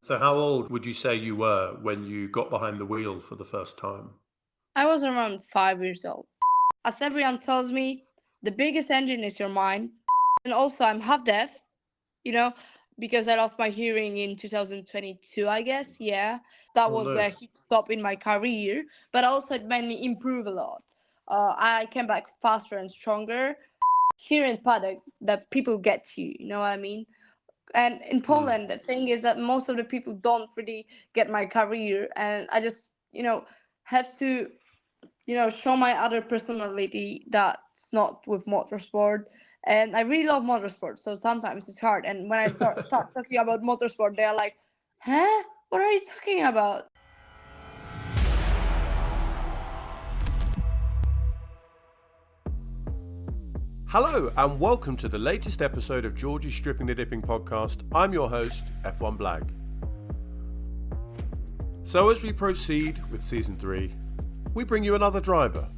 So how old would you say you were when you got behind the wheel for the first time? I was around 5 years old. As everyone tells me, the biggest engine is your mind. And also, I'm half deaf, you know, because I lost my hearing in 2022, I guess. Yeah, that Oh was no. a huge stop in my career, but also it made me improve a lot. I came back faster and stronger. Here in paddock, that people get you, you know what I mean? And in Mm. Poland, the thing is that most of the people don't really get my career, and I just, have to show my other personality that's not with motorsport. And I really love motorsport, so sometimes it's hard. And when I start talking about motorsport, they're like, huh, what are you talking about? Hello and welcome to the latest episode of Georgie's Stripping the Dipping podcast. I'm your host, F1 Black. So as we proceed with season 3, we bring you another driver.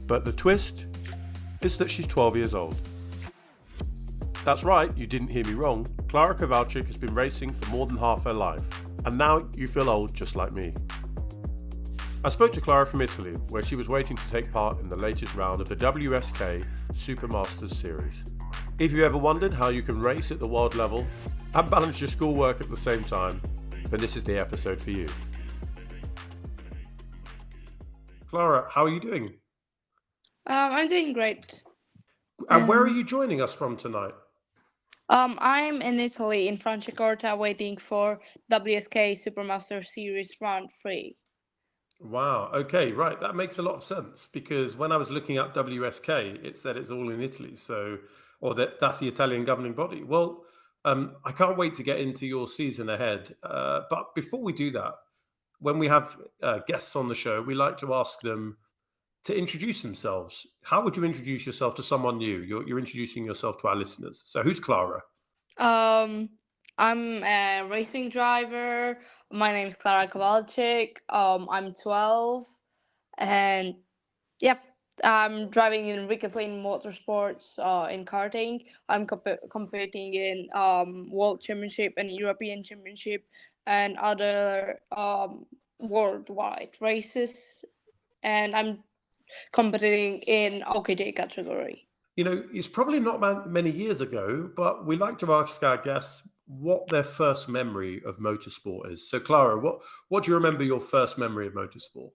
But the twist is that she's 12 years old. That's right, you didn't hear me wrong. Klara Kowalczyk has been racing for more than half her life. And now you feel old just like me. I spoke to Klara from Italy, where she was waiting to take part in the latest round of the WSK Super Masters Series. If you ever wondered how you can race at the world level and balance your schoolwork at the same time, then this is the episode for you. Klara, how are you doing? I'm doing great. And where are you joining us from tonight? I'm in Italy, in Franciacorta, waiting for WSK Super Masters Series Round 3. Wow, okay, right. That makes a lot of sense because when I was looking up WSK, it said it's all in Italy. So, or that's the Italian governing body. Well, I can't wait to get into your season ahead. But before we do that, when we have guests on the show, we like to ask them to introduce themselves. How would you introduce yourself to someone new? You're introducing yourself to our listeners. So, who's Klara? Um, I'm a racing driver. My name is Klara Kowalczyk. I'm 12, and yep, I'm driving in Ricky Flynn Motorsports in karting. I'm competing in World Championship and European Championship and other worldwide races, and I'm competing in OKJ category. It's probably not many years ago, but we like to ask our guests what their first memory of motorsport is. So, Clara, what do you remember your first memory of motorsport?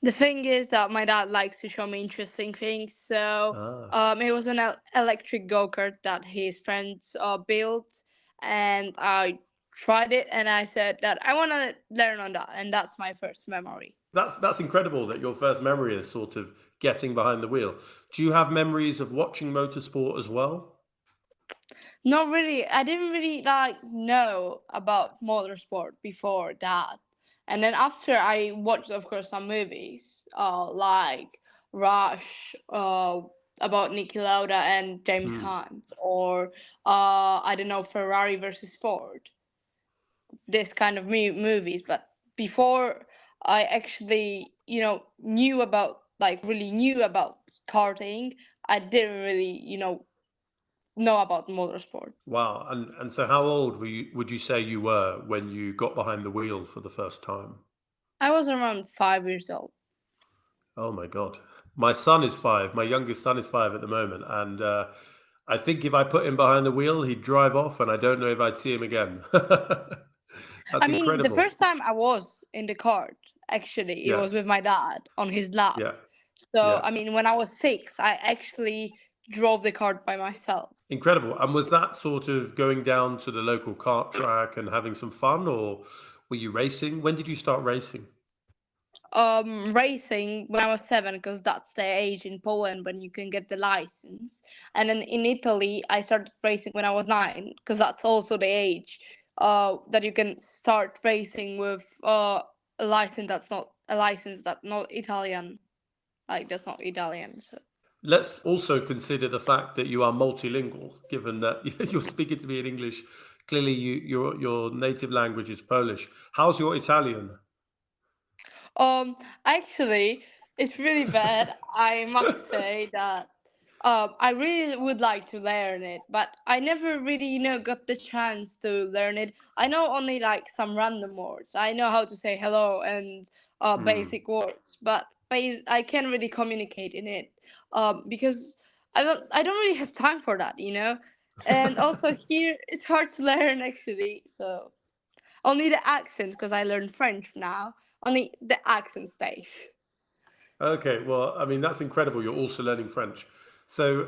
The thing is that my dad likes to show me interesting things. So Ah, it was an electric go kart that his friends built, and I tried it, and I said that I want to learn on that, and that's my first memory. that's incredible that your first memory is sort of getting behind the wheel. Do you have memories of watching motorsport as well? Not really. I didn't really know about motorsport before that, and then after I watched, of course, some movies, like Rush, about Niki Lauda and James Hmm. Hunt, or I don't know, Ferrari versus Ford. This kind of movies, but before I actually, really knew about karting, I didn't really, know about motorsport. Wow. And so, how old would you say you were when you got behind the wheel for the first time? I was around 5 years old. Oh my God. My son is 5. My youngest son is 5 at the moment. And I think if I put him behind the wheel, he'd drive off, and I don't know if I'd see him again. I That's mean, the incredible. first time I was in the kart, actually, it Yeah. was with my dad on his lap. Yeah. So, Yeah. I mean, when I was 6, I actually drove the kart by myself. Incredible. And was that sort of going down to the local kart track and having some fun, or were you racing? When did you start racing? Racing when I was 7, because that's the age in Poland when you can get the license. And then in Italy, I started racing when I was 9, because that's also the age that you can start racing with a license that's not Italian. Like, that's not Italian. So. Let's also consider the fact that you are multilingual, given that you're speaking to me in English. Clearly, your native language is Polish. How's your Italian? Um, Actually, it's really bad. I must say that. I really would like to learn it, but I never really, got the chance to learn it. I know only like some random words. I know how to say hello and Hmm. basic words, but I can't really communicate in it because I don't really have time for that. And also here it's hard to learn actually, so only the accent because I learned French now. Only the accent stays. Okay, well, I mean, that's incredible. You're also learning French. So,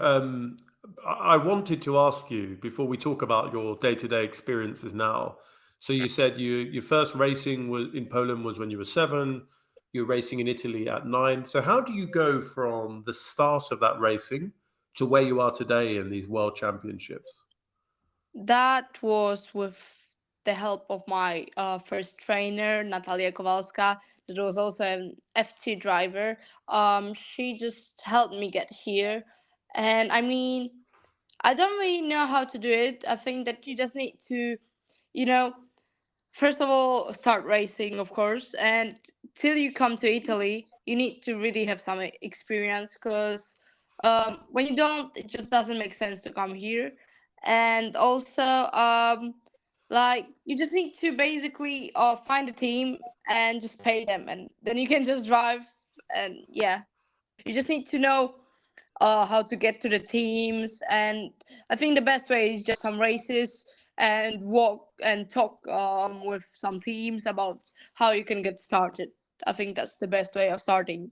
I wanted to ask you before we talk about your day-to-day experiences now. So, you said your first racing was in Poland was when you were 7. You're racing in Italy at 9. So, how do you go from the start of that racing to where you are today in these world championships? That was with the help of my first trainer, Natalia Kowalska, that was also an FT driver. She just helped me get here. And I mean, I don't really know how to do it. I think that you just need to, you know, first of all, start racing, of course, and till you come to Italy, you need to really have some experience because when you don't, it just doesn't make sense to come here. And also, like you just need to basically find a team and just pay them, and then you can just drive. And yeah, you just need to know how to get to the teams. And I think the best way is just some races and walk and talk with some teams about how you can get started. I think that's the best way of starting.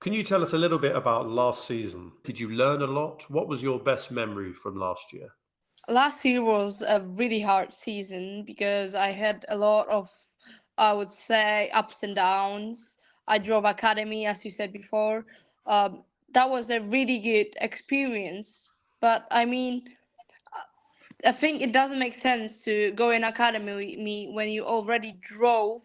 Can you tell us a little bit about last season? Did you learn a lot? What was your best memory from last year? Last year was a really hard season because I had a lot of, I would say, ups and downs. I drove academy, as you said before. That was a really good experience. But I mean, I think it doesn't make sense to go in academy with me when you already drove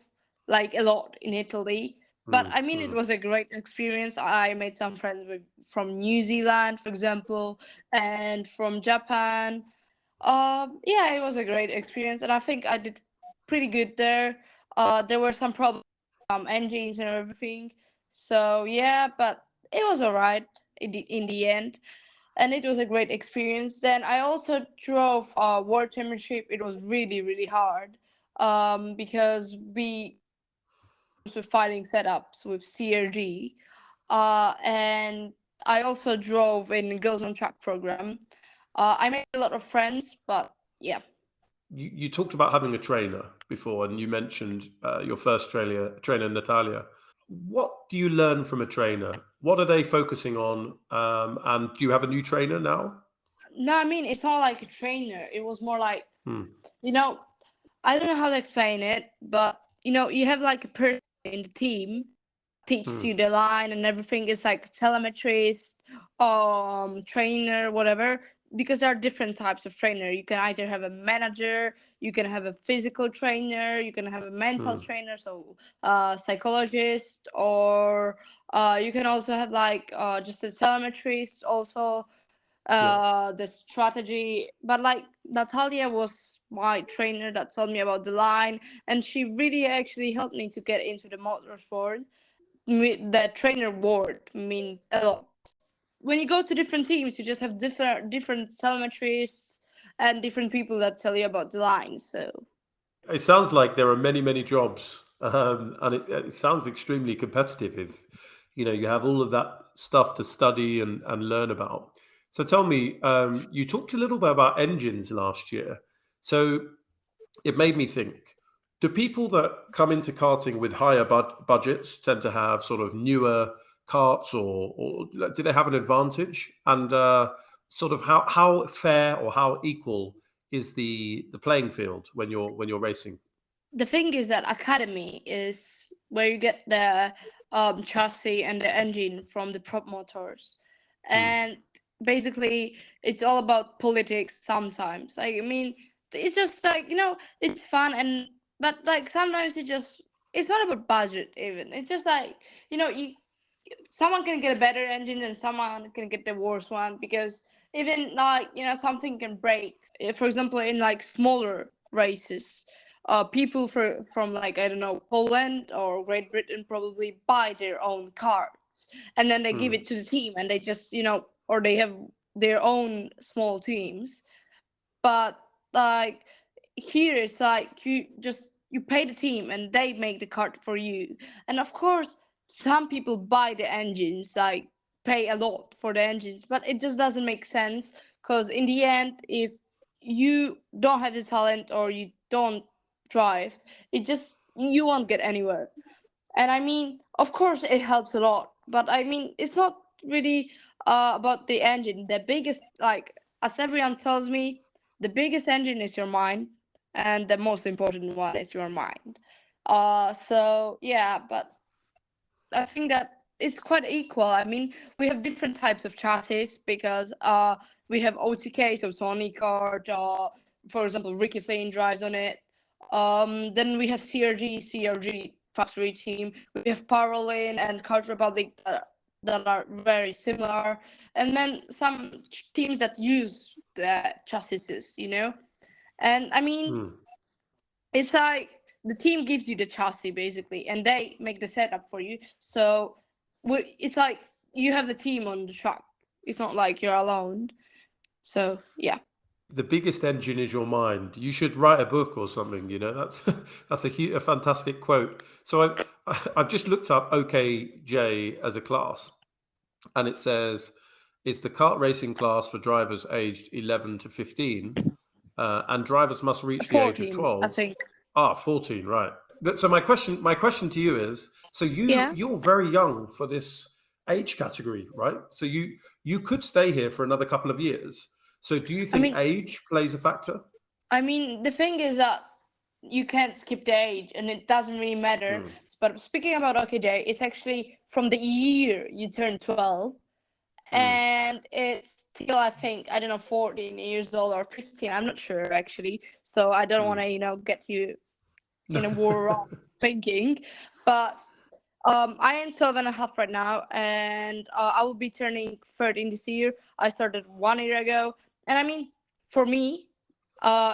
like a lot in Italy. But Hmm, I mean, it hmm. was a great experience. I made some friends from New Zealand, for example, and from Japan. Yeah, it was a great experience, and I think I did pretty good there. There were some problems, engines and everything. So yeah, but it was alright in the end, and it was a great experience. Then I also drove a world championship. It was really really hard, because we had some problems with fighting setups with CRG, and I also drove in Girls on Track program. I made a lot of friends, but yeah. You talked about having a trainer before, and you mentioned your first trainer, Natalia. What do you learn from a trainer? What are they focusing on? And do you have a new trainer now? No, I mean it's not like a trainer. It was more like, Hmm, you know, I don't know how to explain it, but you have like a person in the team that teaches hmm, you the line and everything. It's like telemetrist, trainer, whatever. Because there are different types of trainer. You can either have a manager, you can have a physical trainer, you can have a mental hmm. trainer, so psychologist, or you can also have like just a telemetrist, also Yeah. the strategy. But like Natalia was my trainer that told me about the line, and she really actually helped me to get into the motorsport. The trainer word means a lot. When you go to different teams, you just have different telemetries and different people that tell you about the line. So It sounds like there are many, many jobs, and it sounds extremely competitive. If you have all of that stuff to study and learn about. So tell me, you talked a little bit about engines last year. So it made me think: do people that come into karting with higher budgets tend to have sort of newer karts, or do they have an advantage? And sort of how fair or how equal is the playing field when you're racing? the thing is that academy is where you get the chassis and the engine from the prop motors, Hmm, and basically it's all about politics sometimes. Like I mean, it's just like it's fun, and but like sometimes it's not about budget even. It's just like you someone can get a better engine and someone can get the worst one, because even like something can break. For example, in like smaller races, people from like I don't know, Poland or Great Britain probably buy their own cars, and then they give hmm. it to the team and they just or they have their own small teams. But like here it's like you pay the team and they make the cart for you. And of course some people buy the engines, like pay a lot for the engines, but it just doesn't make sense, because in the end, if you don't have the talent or you don't drive, it just you won't get anywhere. And I mean, of course it helps a lot, but I mean it's not really about the engine. The biggest, like, as everyone tells me, the biggest engine is your mind, and the most important one is your mind. So yeah, but I think that it's quite equal. I mean, we have different types of chassis, because we have OTK, so Sony Kart, for example, Ricky Flynn drives on it. Then we have CRG factory team. We have Parolin and Kart Republic that are very similar, and then some teams that use the chassis, you know. And I mean, Hmm. it's like the team gives you the chassis basically, and they make the setup for you. So it's like you have the team on the track. It's not like you're alone. So yeah. The biggest engine is your mind. You should write a book or something. You know, that's that's a fantastic quote. So I've just looked up OKJ as a class, and it says it's the kart racing class for drivers aged 11 to 15, and drivers must reach the age of 14, I 12. think. 14, right. So my question to you is, so Yeah. you're very young for this age category, right? So you could stay here for another couple of years. So do you I think mean, age plays a factor? the thing is that you can't skip the age, and it doesn't really matter. Hmm. But speaking about OKJ, it's actually from the year you turn 12, Hmm. and it's still, I think, I don't know, 14 years old or 15. I'm not sure actually. So I don't want Hmm. to, get you in a war wrong thinking. But I am 12 and a half right now, and I will be turning 13 this year. I started 1 year ago. And I mean, for me,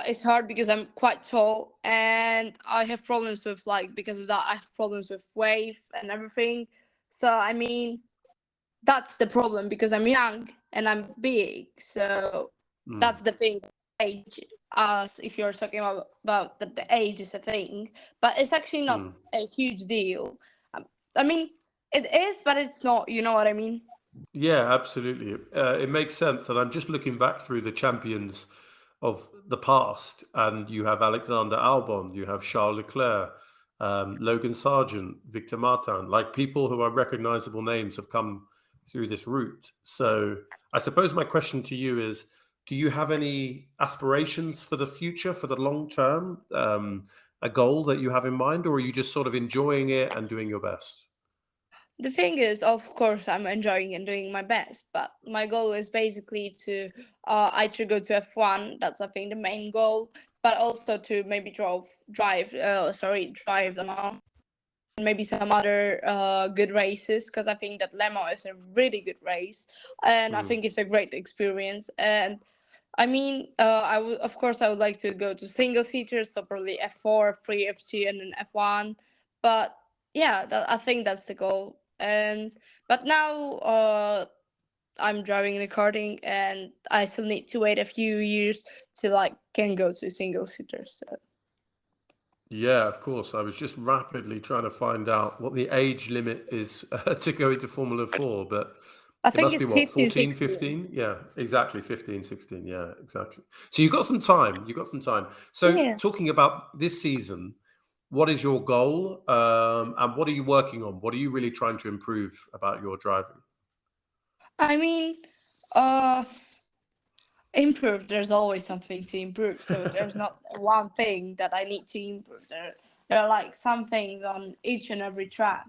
it's hard because I'm quite tall, and I have problems with, like, because of that, I have problems with weight and everything. So, I mean, that's the problem, because I'm young and I'm big. So Hmm. that's the thing. Age, as if you're talking about that the age is a thing, but it's actually not Hmm. a huge deal. Um, I mean, it is, but it's not. You know what I mean? Yeah, absolutely. It makes sense. And I'm just looking back through the champions of the past, and you have Alexander Albon, you have Charles Leclerc, Logan Sargent, Victor Martin, like people who are recognizable names have come through this route. So I suppose my question to you is, do you have any aspirations for the future, for the long term, a goal that you have in mind, or are you just sort of enjoying it and doing your best? The thing is, of course, I'm enjoying and doing my best, but my goal is basically to I should go to F1. That's, I think, the main goal, but also to maybe drive them on, maybe some other good races, because I think that Lemo is a really good race, and I Hmm. think it's a great experience. And I mean, of course, I would like to go to single seaters, so probably F4, F3, F2, and then F1. But yeah, I think that's the goal. And but now I'm driving in a karting, and I still need to wait a few years till I can go to single seaters. So Yeah, of course. I was just rapidly trying to find out what the age limit is to go into Formula 4, but I it think must be it's what, 15, 14, 16. 15? Yeah, exactly. 15, 16. Yeah, exactly. So you've got some time. You've got some time. So Yeah. talking about this season, what is your goal? And what are you working on? What are you really trying to improve about your driving? I mean, uh, improve. There's always something to improve. So there's not one thing that I need to improve. There are like some things on each and every track.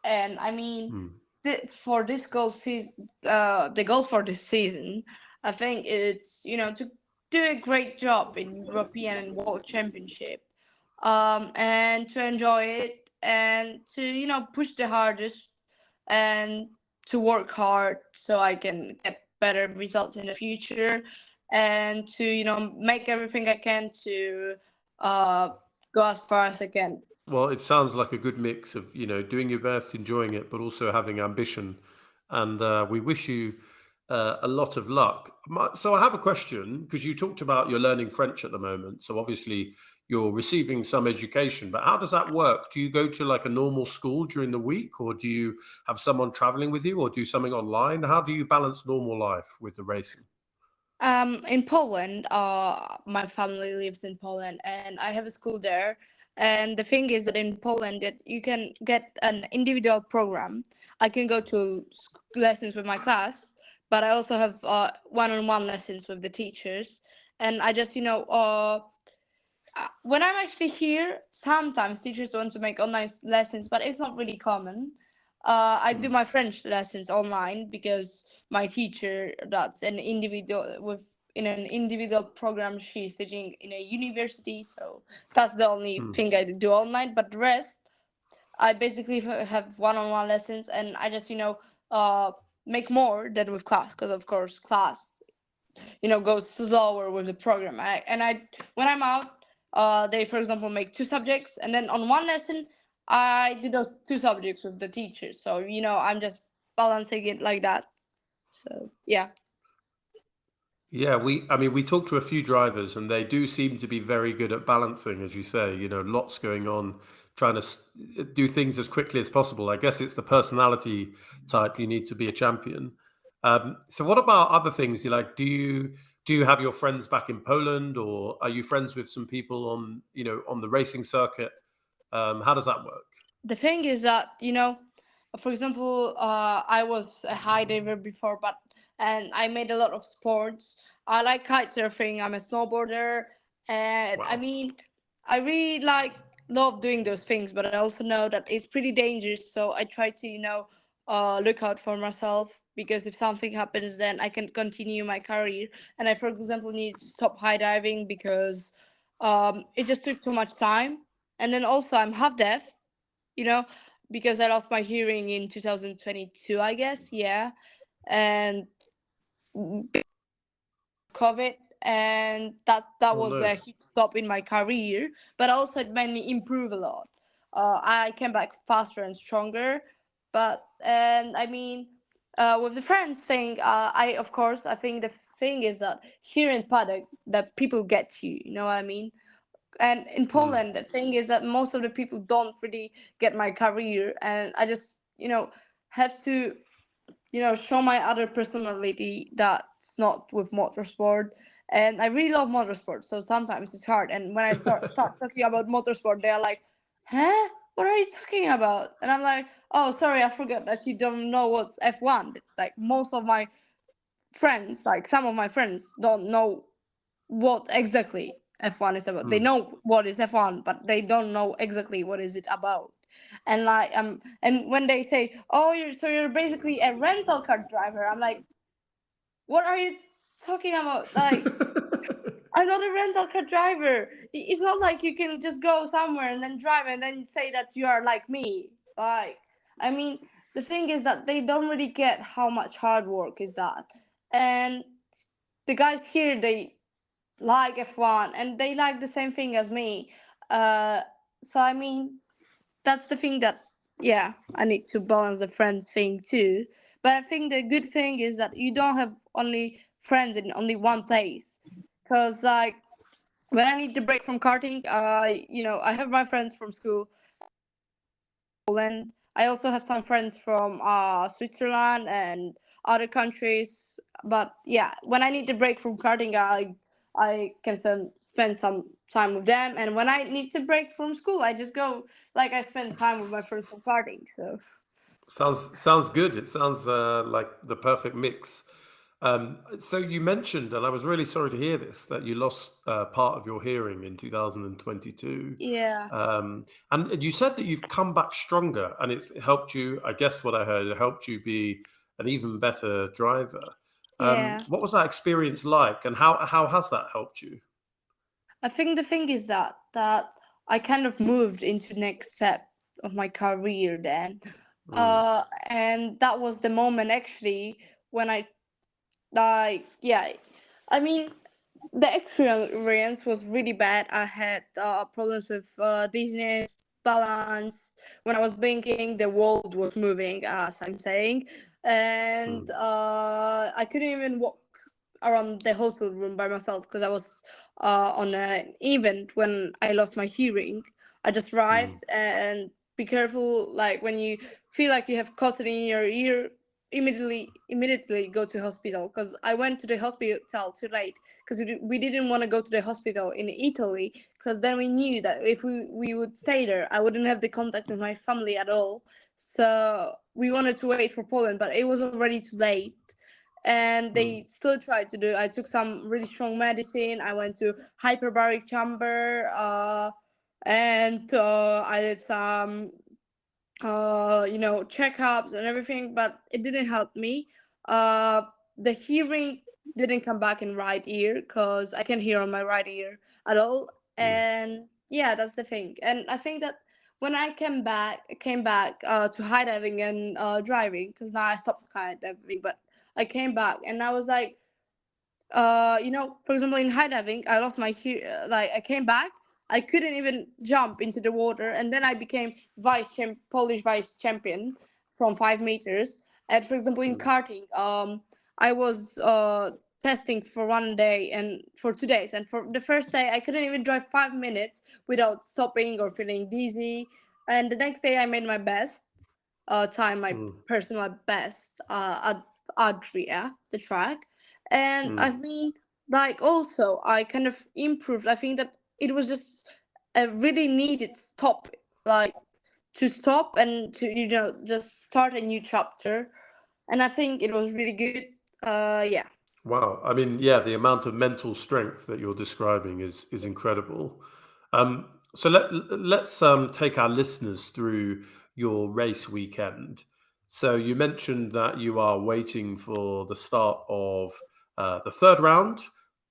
And I mean, Hmm. for this the goal for this season, I think it's, to do a great job in European and World Championship, and to enjoy it, and to, push the hardest, and to work hard so I can get better results in the future, and to, make everything I can to uh, go as far as I can. Well, it sounds like a good mix of, doing your best, enjoying it, but also having ambition. And we wish you a lot of luck. So I have a question because you talked about you're learning French at the moment. So obviously you're receiving some education, but how does that work? Do you go to like a normal school during the week, or do you have someone traveling with you, or do something online? How do you balance normal life with the racing? In Poland, my family lives in Poland, and I have a school there. And the thing is that in Poland, that you can get an individual program. I can go to lessons with my class, but I also have one-on-one lessons with the teachers. And I just, when I'm actually here, sometimes teachers want to make online lessons, but it's not really common. I do Hmm. my French lessons online because my teacher, that's an individual with in an individual program. She's teaching in a university, so that's the only Hmm. thing I do online. But the rest, I basically have one-on-one lessons, and I just uh, make more than with class because of course class goes slower with the program. And when I'm out, they for example make two subjects, and then on one lesson, I do those two subjects with the teachers. So I'm just balancing it like that. So yeah. Yeah, I mean, we talked to a few drivers and they do seem to be very good at balancing, as you say, lots going on, trying to do things as quickly as possible. I guess it's the personality type you need to be a champion. So what about other things? Do you have your friends back in Poland, or are you friends with some people on the racing circuit? How does that work? The thing is that for example, I was a high diver before, and I made a lot of sports. I like kite surfing. I'm a snowboarder, and I Wow. mean, I really love doing those things, but I also know that it's pretty dangerous. So I try to look out for myself, because if something happens, then I can continue my career. And I, for example, need to stop high diving because it just took too much time. And then also I'm half deaf, you know, because I lost my hearing in 2022, I guess. Yeah. And COVID, and that Oh was no. a hit stop in my career, but also it made me improve a lot. I came back faster and stronger, but and I mean, with the friends thing, I of course I think the thing is that here in paddock that people get you. You know what I mean? And in Hmm. Poland, the thing is that most of the people don't really get my career, and I just have to show my other personality that's not with motorsport. And I really love motorsport, so sometimes it's hard. And when I start talking about motorsport, they're like, huh, what are you talking about? And I'm like, oh, sorry, I forgot that you don't know what's F1. Like most of my friends, like some of my friends don't know what exactly F1 is about. They Hmm. know what is F1, but they don't know exactly what is it about. And and when they say, "Oh, you're basically a rental car driver," I'm like, "What are you talking about? Like, I'm not a rental car driver. It's not like you can just go somewhere and then drive and then say that you are like me." Like, I mean, the thing is that they don't really get how much hard work is that. And the guys here, they like F1 and they like the same thing as me. Uh, so I mean, that's the thing that, yeah, I need to balance the friends thing too. But I think the good thing is that you don't have only friends in only one place. Because, like, when I need to break from karting, I have my friends from school, Poland. I also have some friends from Switzerland and other countries. But yeah, when I need to break from karting, I can spend some time with them. And when I need to break from school, I just go like I spend time with my friends from karting. So Sounds good. It sounds like the perfect mix. So you mentioned, and I was really sorry to hear this, that you lost part of your hearing in 2022. yeah, And you said that you've come back stronger, and it's helped you. I guess what I heard, it helped you be an even better driver. yeah. What was that experience like, and how has that helped you? I think the thing is that I kind of moved into next step of my career then. Mm, And that was the moment actually when yeah, I mean, the experience was really bad. I had problems with dizziness, balance. When I was blinking, the world was moving, as I'm saying. and I couldn't even walk around the hotel room by myself because I was on an event when I lost my hearing. I just arrived, and be careful, like when you feel like you have cotton in your ear, immediately go to hospital, because I went to the hospital too late, because we didn't want to go to the hospital in Italy, because then we knew that if we would stay there, I wouldn't have the contact with my family at all. So we wanted to wait for Poland, but it was already too late, and they still tried to do. I took some really strong medicine. I went to hyperbaric chamber, and I did some checkups and everything, but it didn't help me. uh the hearing didn't come back in right ear, because I can hear on my right ear at all. And yeah, that's the thing. And I think that when I came back to high diving and driving, because now I stopped high diving, but I came back and I was like, for example, in high diving, I lost my like I came back, I couldn't even jump into the water, and then I became Polish vice champion from 5 meters. And for example, in karting, I was testing for 1 day and for 2 days, and for the first day, I couldn't even drive 5 minutes without stopping or feeling dizzy. And the next day, I made my best time, my personal best at Adria, the track. And I mean, like, also, I kind of improved. I think that it was just a really needed stop, like, to stop and to, just start a new chapter. And I think it was really good. Yeah. Wow. I mean, yeah, the amount of mental strength that you're describing is incredible. So let's take our listeners through your race weekend. So you mentioned that you are waiting for the start of the third round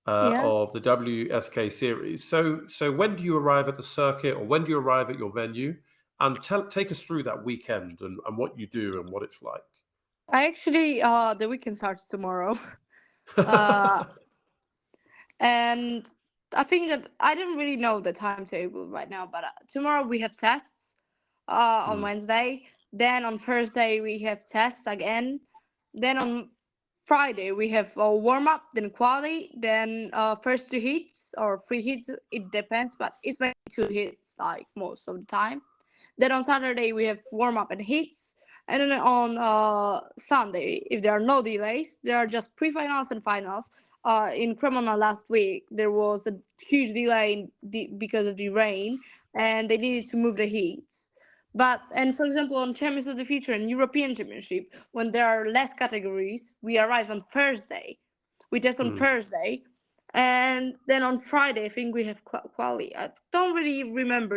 Yeah. of the WSK series. So when do you arrive at the circuit, or when do you arrive at your venue? And take us through that weekend and what you do and what it's like. I actually, the weekend starts tomorrow. uh, and I think that I don't really know the timetable right now, but tomorrow we have tests on Mm, Wednesday. Then on Thursday we have tests again. Then on Friday we have a warm up, then quali, then first two heats or three heats. It depends, but it's mainly two heats like most of the time. Then on Saturday we have warm up and heats, and then on Sunday, if there are no delays, there are just pre-finals and finals. In Cremona last week, there was a huge delay because of the rain, and they needed to move the heats. But and for example, on Champions of the Future and European Championship, when there are less categories, we arrive on Thursday. We test on mm. Thursday, and then on Friday, I think we have quali. I don't really remember,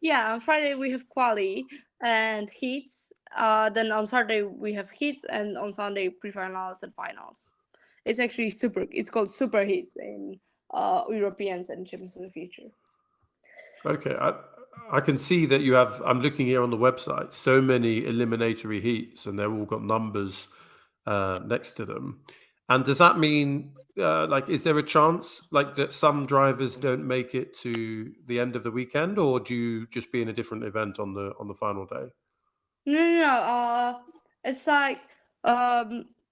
Yeah, on Friday we have quali and heats. Then on Saturday we have heats, and on Sunday pre-finals and finals. It's actually super. It's called super heats in Europeans and Champions of the Future. Okay, I can see that you have. I'm looking here on the website. So many eliminatory heats, and they've all got numbers next to them. And does that mean, like, is there a chance, like, that some drivers don't make it to the end of the weekend, or do you just be in a different event on the final day? No, no, no. It's like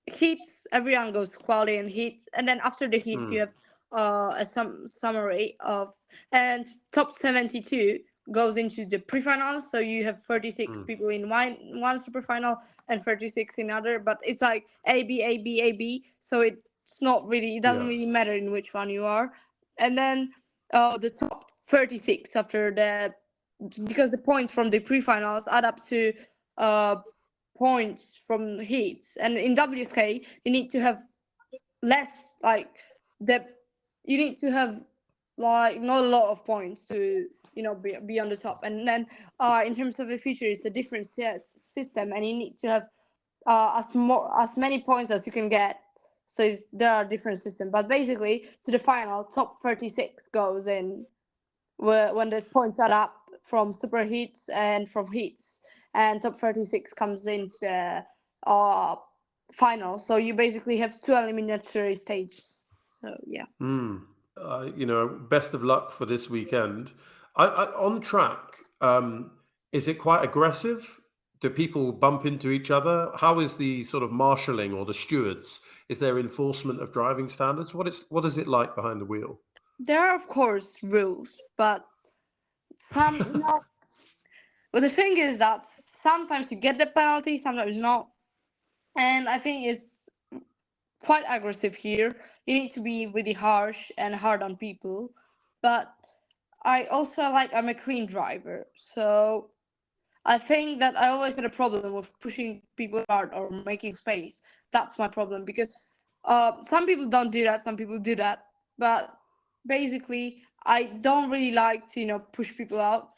heats. Everyone goes quality and heats, and then after the heats, you Mm, have a summary of, and top 72 goes into the pre-finals. So you have 36 mm, people in one super final and 36 in other. But it's like A B A B A B. So it's not really. It doesn't yeah. really matter in which one you are. And then the top 36 after the, because the points from the pre-finals add up to uh, points from heats, and in WSK you need to have less, like, the you need to have like not a lot of points to be on the top. And then in terms of the future, it's a different system, and you need to have as many points as you can get. So there are different systems, but basically to the final, top 36 goes in when the points are up from super heats and from heats, and top 36 comes into the uh final. So you basically have two eliminatory stages. So yeah. Mm. Best of luck for this weekend. On track, is it quite aggressive? Do people bump into each other? How is the sort of marshalling or the stewards? Is there enforcement of driving standards? What is it like behind the wheel? There are of course rules, but some but the thing is that sometimes you get the penalty, sometimes not. And I think it's quite aggressive here. You need to be really harsh and hard on people. But I also I'm a clean driver, so I think that I always had a problem with pushing people hard or making space. That's my problem because some people don't do that, some people do that. But basically, I don't really like to push people out.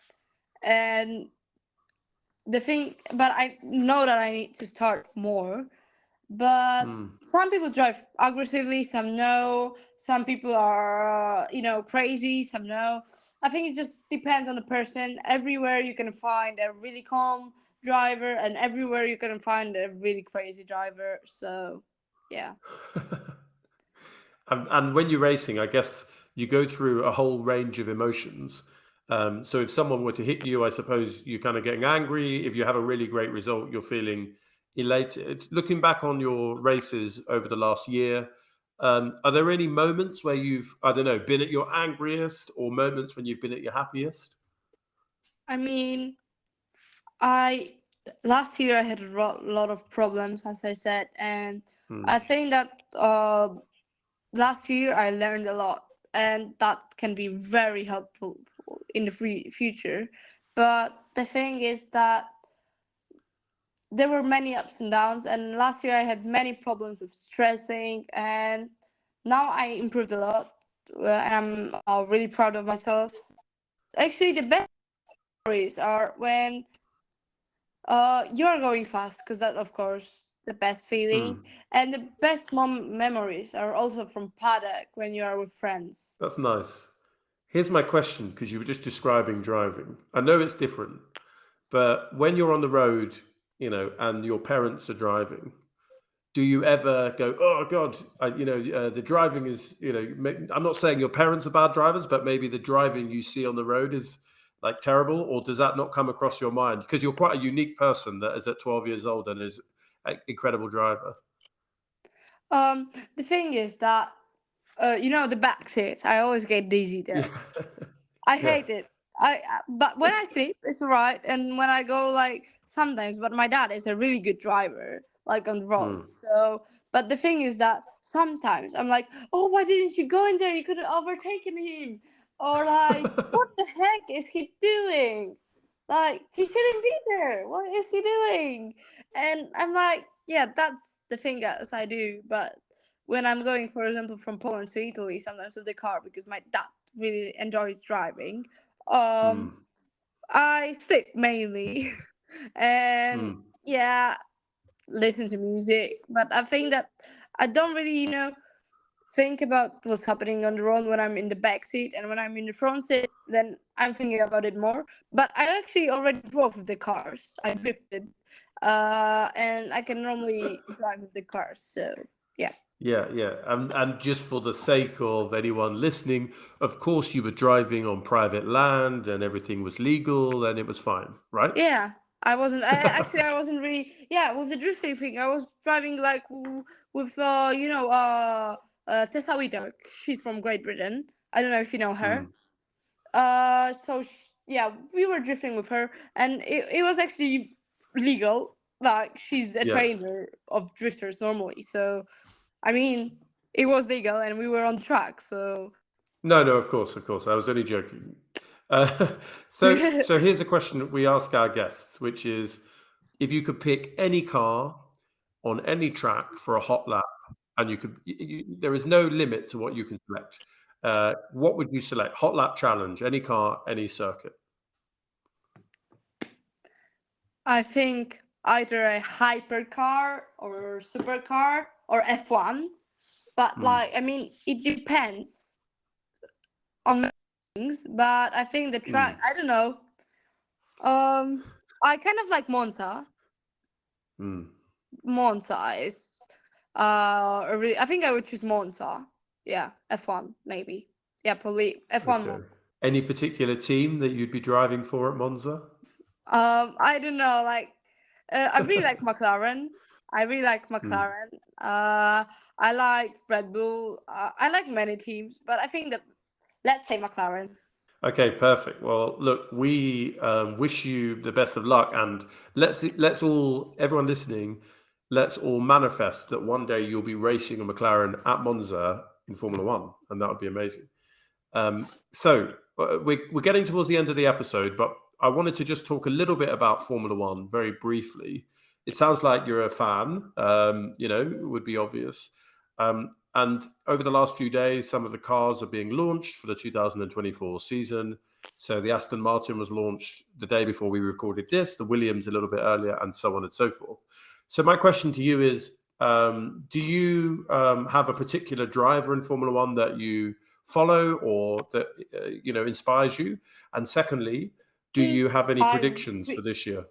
And but I know that I need to start more. But Hmm. some people drive aggressively, some no. Some people are crazy, some no. I think it just depends on the person. Everywhere you can find a really calm driver, and everywhere you can find a really crazy driver. So yeah. And when you're racing, I guess you go through a whole range of emotions. So if someone were to hit you, I suppose you're kind of getting angry. If you have a really great result, you're feeling elated. Looking back on your races over the last year, are there any moments where you've, I don't know, been at your angriest, or moments when you've been at your happiest? I mean, I last year I had a lot of problems, as I said, and I Hmm. think that last year I learned a lot, and that can be very helpful in the future. But the thing is that there were many ups and downs, and last year I had many problems with stressing, and now I improved a lot, and I'm really proud of myself. Actually, the best stories are when you're going fast, because that, of course, the best feeling, Hmm. and the best memories are also from paddock when you are with friends. That's nice. Here's my question, because you were just describing driving. I know it's different, but when you're on the road, and your parents are driving, do you ever go, "Oh God, the driving is," I'm not saying your parents are bad drivers, but maybe the driving you see on the road is like terrible, or does that not come across your mind? Because you're quite a unique person that is at 12 years old and is an incredible driver. The thing is that the back seat. I always get dizzy Yeah. there. I Yeah. hate it. But when I sleep, it's alright, and when I go sometimes. But my dad is a really good driver, on the road. Hmm. So, but the thing is that sometimes I'm like, oh, why didn't you go in there? You could have overtaken him, or what the heck is he doing? He shouldn't be there. What is he doing? And I'm like, yeah, that's the thing as I do. But when I'm going, for example, from Poland to Italy, sometimes with the car because my dad really enjoys driving. Hmm. Um, I sleep mainly, and Hmm. yeah, listen to music. But I think that I don't really, think about what's happening on the road when I'm in the back seat, and when I'm in the front seat, then I'm thinking about it more. But I actually already drove with the cars. I drifted, and I can normally drive with the cars. So yeah. Yeah, yeah. And just for the sake of anyone listening, of course you were driving on private land and everything was legal and it was fine, right? Yeah, I wasn't. I wasn't really. Yeah, with the drifting thing, I was driving with Tessa Wheater. She's from Great Britain. I don't know if you know her. Hmm. Yeah, we were drifting with her, and it was actually legal. She's a Yeah. trainer of drifters normally, so I mean, it was legal, and we were on track. So No, no, of course, of course. I was only joking. Uh, so here's a question that we ask our guests, which is, if you could pick any car on any track for a hot lap, and there is no limit to what you can select. What would you select? Hot lap challenge, any car, any circuit. I think either a hypercar or supercar or F1. But Hmm. I mean, it depends on many things. But I think the track, Hmm. I don't know. I kind of like Monza. Hmm. Monza is really. I think I would choose Monza. Yeah, F1 maybe. Yeah, probably F1 Okay. Monza. Any particular team that you'd be driving for at Monza? I don't know. I really like McLaren. I really like Hmm. McLaren. I like Red Bull. I like many teams, but I think that let's say McLaren. Okay, perfect. Well, look, we wish you the best of luck, and let's all, everyone listening, let's all manifest that one day you'll be racing a McLaren at Monza in Formula One, and that would be amazing. We're getting towards the end of the episode, but I wanted to just talk a little bit about Formula One very briefly. It sounds like you're a fan, it would be obvious. And over the last few days, some of the cars are being launched for the 2024 season. So the Aston Martin was launched the day before we recorded this, the Williams a little bit earlier, and so on and so forth. So my question to you is, do you have a particular driver in Formula One that you follow or that inspires you? And secondly, do think you have any I predictions for this year?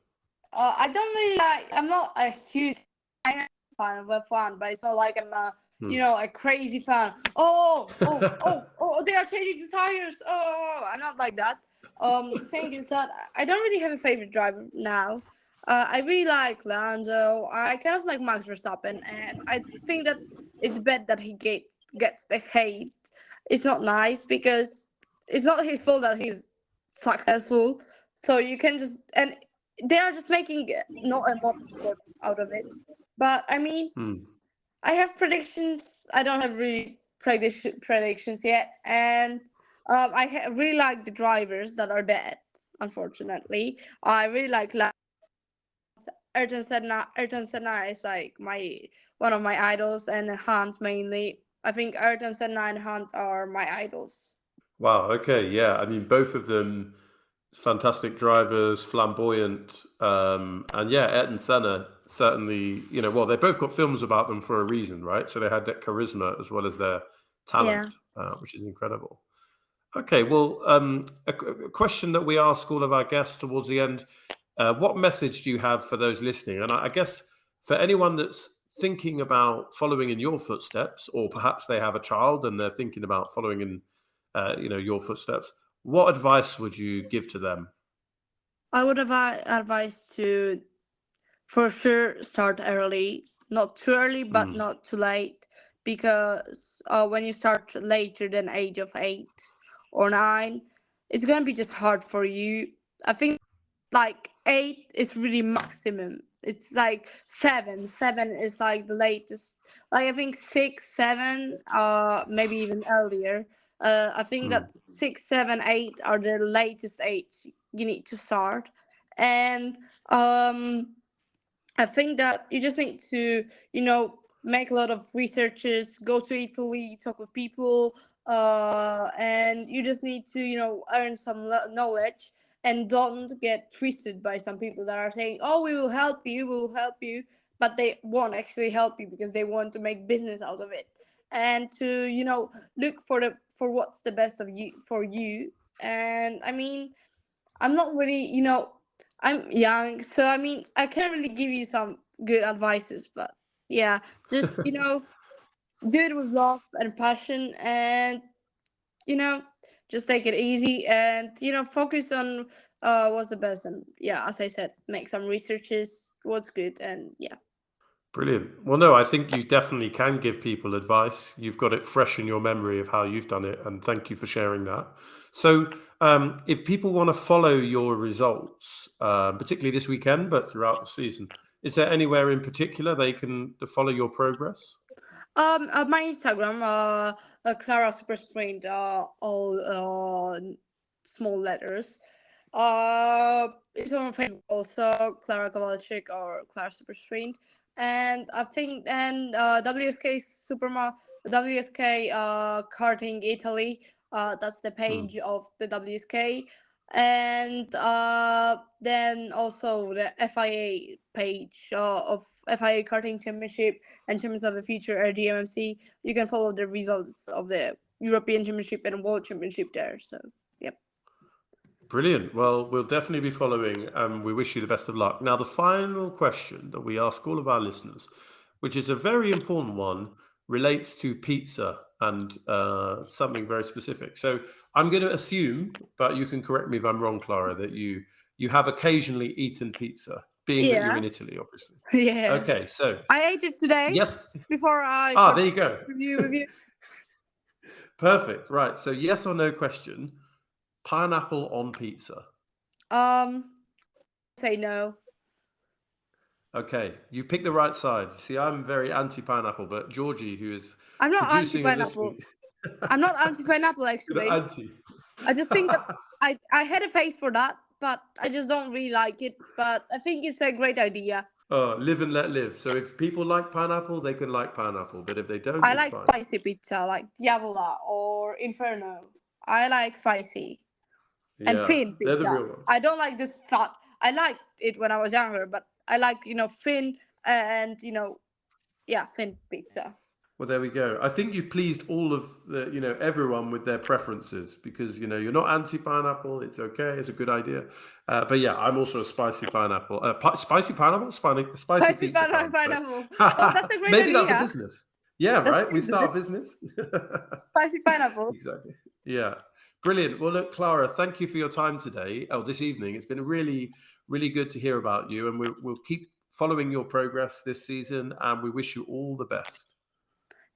I don't really like. I'm not a huge fan of F1, but it's not like I'm a Hmm. a crazy fan. Oh! They are changing the tires. Oh, I'm not like that. The thing is that I don't really have a favorite driver now. I really like Lando. I kind of like Max Verstappen, and I think that it's bad that he gets the hate. It's not nice because it's not his fault that he's successful. So you can just and they are just making not a motorsport out of it. But I mean, Hmm. I have predictions. I don't have really predictions yet, and really like the drivers that are dead. Unfortunately, I really like Ayrton Senna. Ayrton Senna is like my one of my idols, and Hunt mainly. I think Ayrton Senna and Hunt are my idols. Wow. Okay. Yeah. I mean, both of them fantastic drivers, flamboyant, and yeah, Ayrton Senna certainly. Well, they both got films about them for a reason, right? So they had that charisma as well as their Yeah. talent, which is incredible. Okay. Well, a question that we ask all of our guests towards the end: what message do you have for those listening? And I guess for anyone that's thinking about following in your footsteps, or perhaps they have a child and they're thinking about following in, your footsteps, what advice would you give to them? I would advise to for sure start early, not too early but Mm, not too late, because when you start later than age of 8 or 9, it's gonna be just hard for you. I think like 8 is really maximum. It's like 7 is like the latest. Like I think 6 7 maybe even earlier. I think mm. that 6 7 8 are the latest age you need to start. And I think that you just need to, make a lot of researches, go to Italy, talk with people, and you just need to, earn some knowledge and don't get twisted by some people that are saying, "Oh, we will help you," but they won't actually help you because they want to make business out of it. And to, look for what's the best of you for you. And I mean, I'm not really, I'm young, so I mean, I can't really give you some good advices, but yeah, just, do it with love and passion, and, you know, just take it easy and, focus on what's the best. And yeah, as I said, make some researches, what's good, and yeah. Brilliant. Well, no, I think you definitely can give people advice. You've got it fresh in your memory of how you've done it, and thank you for sharing that. So, if people want to follow your results, particularly this weekend, but throughout the season, is there anywhere in particular they can follow your progress? My Instagram, Klara Super Sprint, all small letters. It's on Facebook also, Klara Kowalczyk or Klara Super Sprint, and I think and WSK WSK Karting Italy. That's the Hmm. page of the WSK, and then also the FIA page of FIA Karting Championship and Champions of the Future or GMMC. You can follow the results of the European Championship and World Championship there. So, yep. Brilliant. Well, we'll definitely be following, and we wish you the best of luck. Now, the final question that we ask all of our listeners, which is a very important one, relates to pizza and something very specific. So, I'm going to assume, but you can correct me if I'm wrong, Klara, that you have occasionally eaten pizza. being that you're in Italy, obviously. Yeah. Okay, so I ate it today. yes. Before I There you go. review. Perfect. Right. So yes or no question. Pineapple on pizza. Say no. Okay, you picked the right side. See, I'm very anti-pineapple, but Georgie, who is I'm not producing and anti-pineapple. listening, I'm not anti-pineapple you're actually. not anti. I just think that I had a face for that, but I just don't really like it. But I think it's a great idea. Oh, live and let live. So if people like pineapple, they can like pineapple, but if they don't, I it's like fine. spicy pizza, like Diavola or Inferno. I like spicy. And Yeah, thin they're the pizza. real ones. I don't like this fat. I liked it when I was younger, but I like thin and thin pizza. Well, there we go. I think you've pleased all of the, everyone with their preferences because, you're not anti-pineapple. It's okay. It's a good idea. But yeah, I'm also a spicy pineapple. Spicy pineapple? Spicy Spicy pizza fan. pineapple. So Oh, that's a great maybe idea. that's a business. Yeah, That's right? We start a business. Spicy pineapple. Exactly. Yeah. Brilliant. Well, look, Klara, thank you for your time today. This evening. It's been really, really good to hear about you. And we'll keep following your progress this season. And we wish you all the best.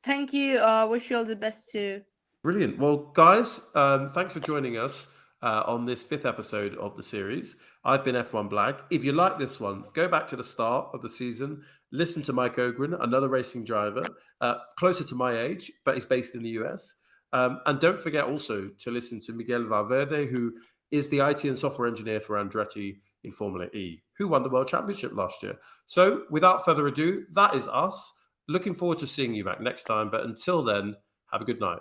Thank you. Wish you all the best too. Brilliant. Well, guys, thanks for joining us on this 5th episode of the series. I've been F1 Black. If you like this one, go back to the start of the season, listen to Mike Ogren, another racing driver, closer to my age, but he's based in the US. And don't forget also to listen to Miguel Valverde, who is the IT and software engineer for Andretti in Formula E, who won the World Championship last year. So without further ado, that is us. Looking forward to seeing you back next time. But until then, have a good night.